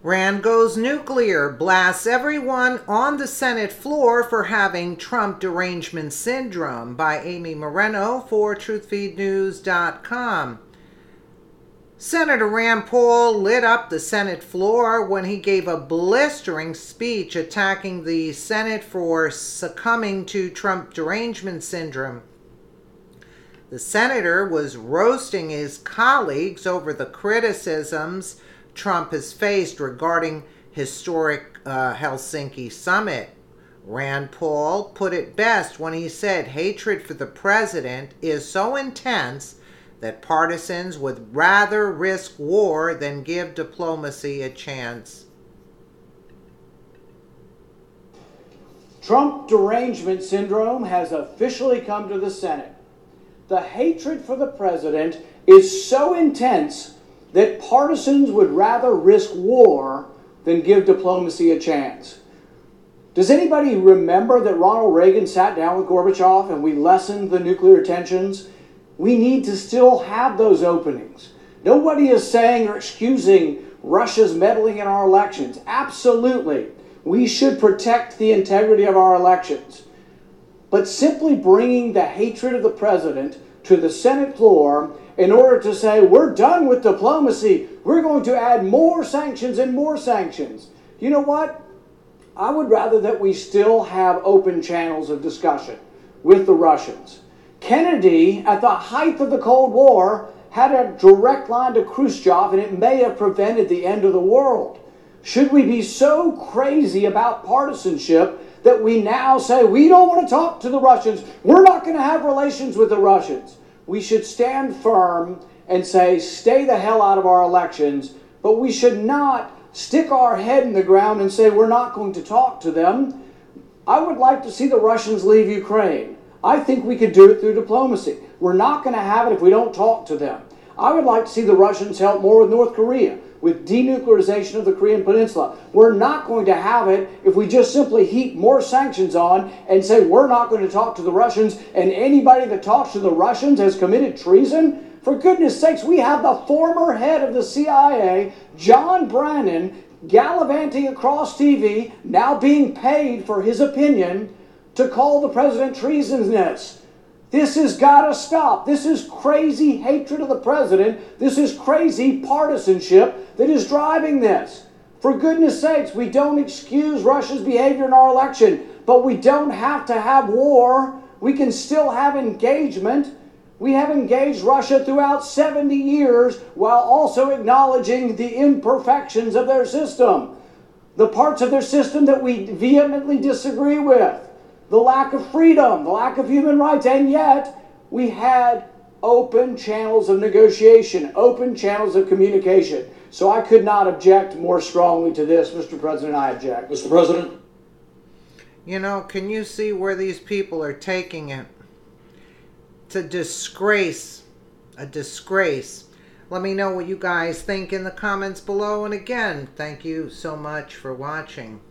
Rand goes nuclear, blasts everyone on the Senate floor for having Trump derangement syndrome, by Amy Moreno for truthfeednews.com. Senator Rand Paul lit up the Senate floor when he gave a blistering speech attacking the Senate for succumbing to Trump derangement syndrome. The senator was roasting his colleagues over the criticisms Trump has faced regarding historic Helsinki summit. Rand Paul put it best when he said hatred for the president is so intense that partisans would rather risk war than give diplomacy a chance. Trump derangement syndrome has officially come to the Senate. The hatred for the president is so intense that partisans would rather risk war than give diplomacy a chance. Does anybody remember that Ronald Reagan sat down with Gorbachev and we lessened the nuclear tensions? We need to still have those openings. Nobody is saying or excusing Russia's meddling in our elections. Absolutely. We should protect the integrity of our elections. But simply bringing the hatred of the president to the Senate floor in order to say, we're done with diplomacy, we're going to add more sanctions and more sanctions. You know what? I would rather that we still have open channels of discussion with the Russians. Kennedy, at the height of the Cold War, had a direct line to Khrushchev, and it may have prevented the end of the world. Should we be so crazy about partisanship that we now say, we don't want to talk to the Russians, we're not going to have relations with the Russians? We should stand firm and say, stay the hell out of our elections, but we should not stick our head in the ground and say we're not going to talk to them. I would like to see the Russians leave Ukraine. I think we could do it through diplomacy. We're not going to have it if we don't talk to them. I would like to see the Russians help more with North Korea, with denuclearization of the Korean Peninsula. We're not going to have it if we just simply heap more sanctions on and say we're not going to talk to the Russians, and anybody that talks to the Russians has committed treason. For goodness sakes, we have the former head of the CIA, John Brennan, gallivanting across TV, now being paid for his opinion, to call the president treasonous. This has got to stop. This is crazy hatred of the president. This is crazy partisanship that is driving this. For goodness sakes, we don't excuse Russia's behavior in our election, but we don't have to have war. We can still have engagement. We have engaged Russia throughout 70 years while also acknowledging the imperfections of their system, the parts of their system that we vehemently disagree with, the lack of freedom, the lack of human rights, and yet we had open channels of negotiation, open channels of communication. So I could not object more strongly to this, Mr. President. I object. Mr. President? You know, can you see where these people are taking it? It's a disgrace. A disgrace. Let me know what you guys think in the comments below. And again, thank you so much for watching.